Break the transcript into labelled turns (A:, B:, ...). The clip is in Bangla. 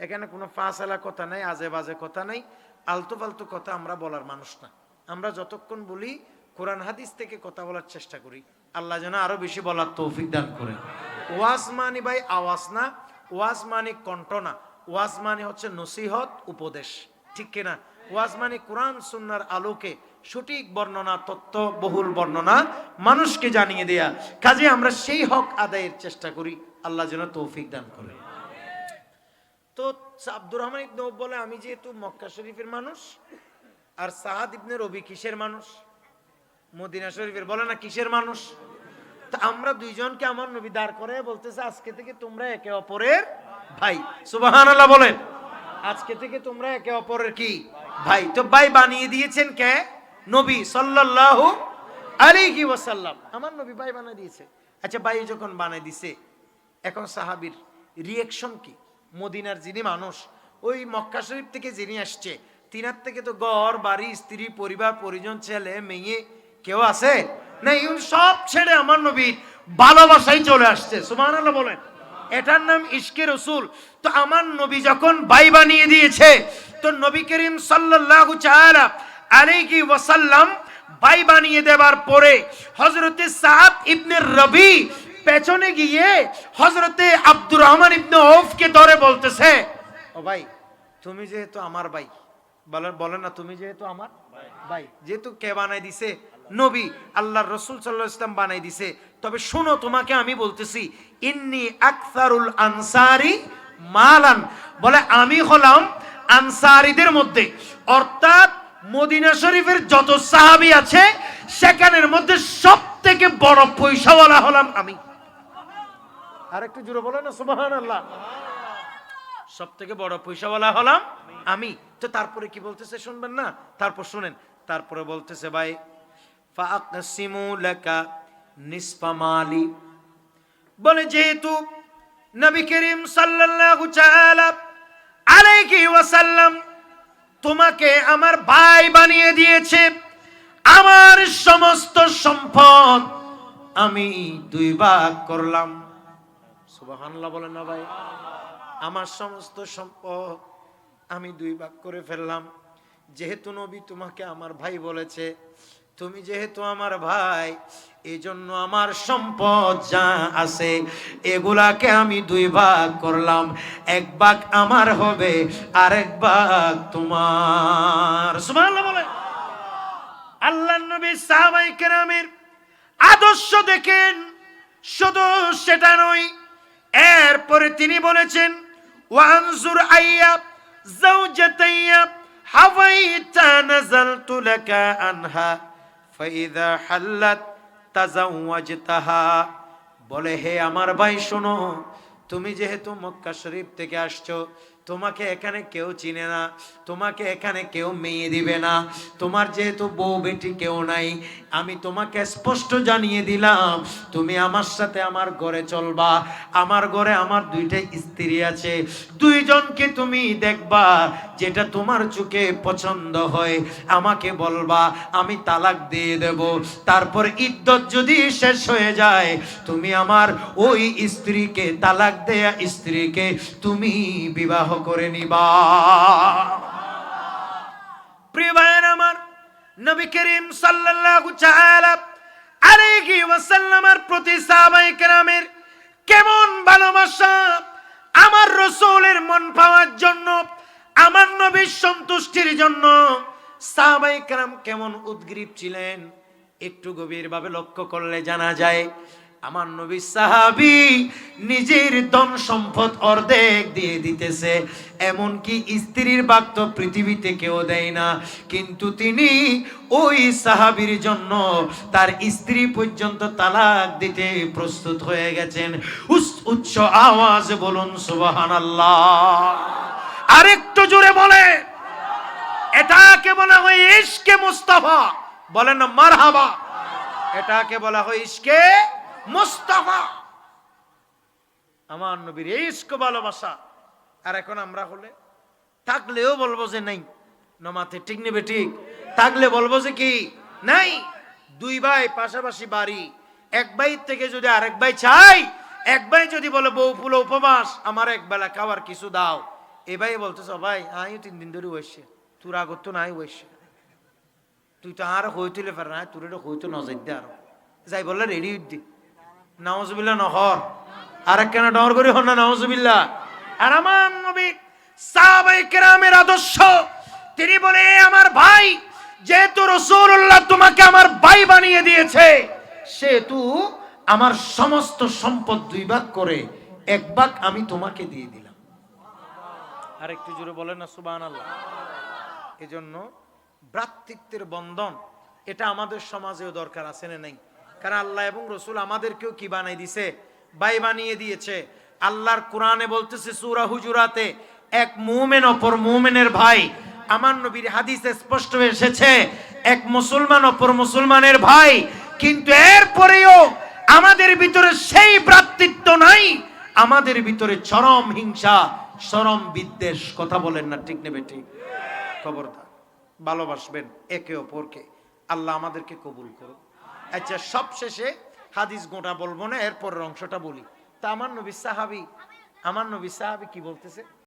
A: এখানে কোনো ফাঁসালা কথা নাই, আজে বাজে কথা নাই, আলতু ফালতু কথা আমরা বলার মানুষ না। আমরা যতক্ষণ বলি কোরআন হাদিস থেকে কথা বলার চেষ্টা করি। আল্লাহ যেন আরো বেশি বলার তৌফিক দান করে। ওয়াজ মানি ভাই আওয়াজ না, ওয়াজ মানি কণ্ঠ না, ওয়াজ মানি হচ্ছে নসিহত, উপদেশ, ঠিক কিনা? ওয়াজ মানি কোরআন সুন্নাহর আলোকে সঠিক বর্ণনা, তত্ত্ব বহুল বর্ণনা মানুষকে জানিয়ে দেয়া। কাজে আমরা সেই হক আদায়ের চেষ্টা করি। আল্লাহ যেন তৌফিক দান করে। তো আব্দুর রহমান ইবনে আউফ বলে, আমি যেহেতু মক্কা শরীফের মানুষ, আর সাআদ ইবনে রবি কিসের মানুষ? মদিনা শরীফের। বলে না কিসের মানুষ? তা আমরা দুইজনকে আমার নবী দাঁড় করে বলতেছে, আজকে থেকে তোমরা একে অপরের ভাই। সুবহানাল্লাহ বলেন। আজকে থেকে তোমরা একে অপরের কি? ভাই। তো ভাই বানিয়ে দিয়েছেন কে? নবী সাল্লাল্লাহু আলাইহি ওয়াসাল্লাম। আমার নবী ভাই বানিয়ে দিয়েছে। আচ্ছা, ভাই যখন বানিয়ে দিছে, এখন সাহাবীর রিঅ্যাকশন কি? মদিনার যিনি মানুষ, ওই মক্কা শরীফ থেকে যিনি আসছে, তিনার থেকে তো ঘর বাড়ি, স্ত্রী পরিবার পরিজন, ছেলে মেয়ে কেউ আছে না, সব ছেড়ে আমার নবীর ভালোবাসাই চলে আসছে। সুবহানাল্লাহ বলেন। এটার নাম ইশকে রসুল। তো আমার নবী যখন ভাই বানিয়ে দিয়েছে, তো নবী করিম সাল্লাল্লাহু তাআলা আলাইহি ওয়াসাল্লাম ভাই বানিয়ে দেবার পরে হযরতে সাআদ ইবনে রবি পেছনে গিয়ে হযরতে আব্দুর রহমান ইবনে আউফকে ধরে বলতেছে, ও ভাই, তুমি যেহেতু আমার ভাই, বলেন না, তুমি যেহেতু আমার ভাই, যেহেতু কে বানাই দিছে? নবী, আল্লাহর রাসূল সাল্লাল্লাহু আলাইহি ওয়াসাল্লাম বানাই দিছে। তবে শোনো, তোমাকে আমি বলতেছি, ইন্নী আকসারুল আনসারি মালান, বলে আমি হলাম আনসারীদের মধ্যে, অর্থাৎ মদিনা শরীফের যত সাহাবী আছে সেখানের মধ্যে সবথেকে বড় পয়সাওয়ালা হলাম আমি। আর একটু জোরে বলেন না সুবহানাল্লাহ। সবথেকে বড় পয়সাওয়ালা হলাম আমি। তো তারপরে কি বলতেছে শুনবেন না? তারপর শুনেন। তারপরে বলতেছে, ভাই ফাআকসিমু লাকা নিসফা মালি, বলে যেহেতু নবী করিম সাল্লাল্লাহু তাআলা আলাইহি ওয়াসাল্লাম তোমাকে আমার ভাই বানিয়ে দিয়েছে, আমার সমস্ত সম্পদ আমি দুই ভাগ করলাম। সুবহানাল্লাহ বলেন না ভাই? আমার সমস্ত সম্পদ আমি দুই ভাগ করে ফেললাম। যেহেতু নবী তোমাকে আমার ভাই বলেছে, তুমি যেহেতু আমার ভাই, এই জন্য আমার সম্পদ যা আছে এগুলাকে আমি দুই ভাগ করলাম। এক ভাগ আমার হবে, আর এক ভাগ তোমার। সুবহানাল্লাহ বলে। আল্লাহর নবী সাহাবায়ে কেরামের আদর্শ দেখেন, শুধু সেটা নয়, এরপরে তিনি বলেছেন, ওয়ানজুর আইয়া যাওজাতাইয়া হাওয়াইতা নাযালতু লাকা আনহা ফাইযা হাল্লাত তাযাওয়াজতাহা, বলে হে আমার ভাই শোনো, তুমি যেহেতু মক্কা শরীফ থেকে আসছো, তোমাকে এখানে কেউ চিনে না, তোমাকে এখানে কেউ মেয়ে দিবে না, তোমার যেহেতু বউ বেটি কেউ নাই, আমি তোমাকে স্পষ্ট জানিয়ে দিলাম, তুমি আমার সাথে আমার ঘরে চলবা। আমার ঘরে আমার দুইটা স্ত্রী আছে, দুইজনকে তুমি দেখবা, যেটা তোমার চোখে পছন্দ হয় আমাকে বলবা, আমি তালাক দিয়ে দেব। তারপর ইদ্দত যদি শেষ হয়ে যায়, তুমি আমার ওই স্ত্রীকে, তালাক দেয়া স্ত্রীকে তুমি বিবাহ করে নিবা। প্রিয় ভাইয়ের আমার, নবী করিম সাল্লাল্লাহু তাআলা আলাইহি ওয়াসাল্লামের প্রতি সাহাবায়ে কেরামের কেমন ভালোবাসা! আমার রাসূলের মন পাওয়ার জন্য, আমার নবীর সন্তুষ্টির জন্য সাহাবায়ে কেরাম কেমন উদ্গ্রীব ছিলেন, একটু গভীরভাবে লক্ষ্য করলে জানা যায়। আমার নবী সাহাবী নিজের ধন সম্পদ অর্ধেক দিয়ে দিতেছে, এমনকি স্ত্রীর ভাগ তো পৃথিবীতে কেউ দেয় না, কিন্তু তিনি ওই সাহাবীর জন্য তার স্ত্রী পর্যন্ত তালাক দিতে প্রস্তুত হয়ে গেছেন। উচ্চ আওয়াজে বলুন সুবহানাল্লাহ। আরেকটু জোরে বলে, এটাকে বলা হয় ইশকে মুস্তাফা। বলেন না মারহাবা। এটাকে বলা হয় ইশকে মুস্তাফা, আমার নবীর ইশক ভালোবাসা। আর এখন আমরা হলে থাকলেও বলবো যে নাই, নমাতে ঠিক নেবে, ঠিক থাকলে বলবো যে কি নাই। দুই ভাই পাশাপাশি বাড়ি, এক ভাই থেকে যদি আরেক ভাই চাই, এক ভাই যদি বলে বউ ফুলো উপবাস, আমার এক বেলা খাওয়ার কিছু দাও, এ ভাই বলতেছ ভাই আমিও 3 দিন ধরে হয়েছে তোর আগত তো নাই হয়েছে তুই তো আর হই তুলে পার না তোর এটা হইতো নজর দে আরো যাই বললে রেডি হইতে নাউজুবিল্লাহ নহর আর কেন ডর করি হন না নাউজুবিল্লাহ। আর আমার নবী সাহাবায়ে কেরামের আদর্শ তিনি বলে আমার ভাই যেহেতু রাসূলুল্লাহ তোমাকে আমার ভাই বানিয়ে দিয়েছে সেহেতু আমার সমস্ত সম্পদ 2 ভাগ করে 1 ভাগ আমি তোমাকে দিয়ে দিলাম। আর একটু জোরে বলেন না সুবহানাল্লাহ। এজন্য ভ্রাতৃত্বের বন্ধন এটা আমাদের সমাজেও দরকার আছে না নাই? কারণ আল্লাহ এবং রসুল আমাদেরকেও কি বানাই দিছে? ভাই বানিয়ে দিয়েছে। আল্লাহর কোরআনে বলতেছে সূরা হুজুরাতে এক মুমিন অপর মুমিনের ভাই। আমার নবীর হাদিসে স্পষ্ট এসেছে এক মুসলমান অপর মুসলমানের ভাই। কিন্তু এরপরেও আমাদের ভিতরে সেই ভ্রাতৃত্ব নাই, আমাদের ভিতরে চরম হিংসা চরম বিদ্বেষ। কথা বলেন না ঠিক নেবে ঠিক? খবরদার ভালোবাসবেন একে অপরকে। আল্লাহ আমাদেরকে কবুল করুন। আচ্ছা সবশেষে হাদিস গোটা বলবো না, এরপরের অংশটা বলি। তা আমার নবী সাহাবী কি বলতেছে?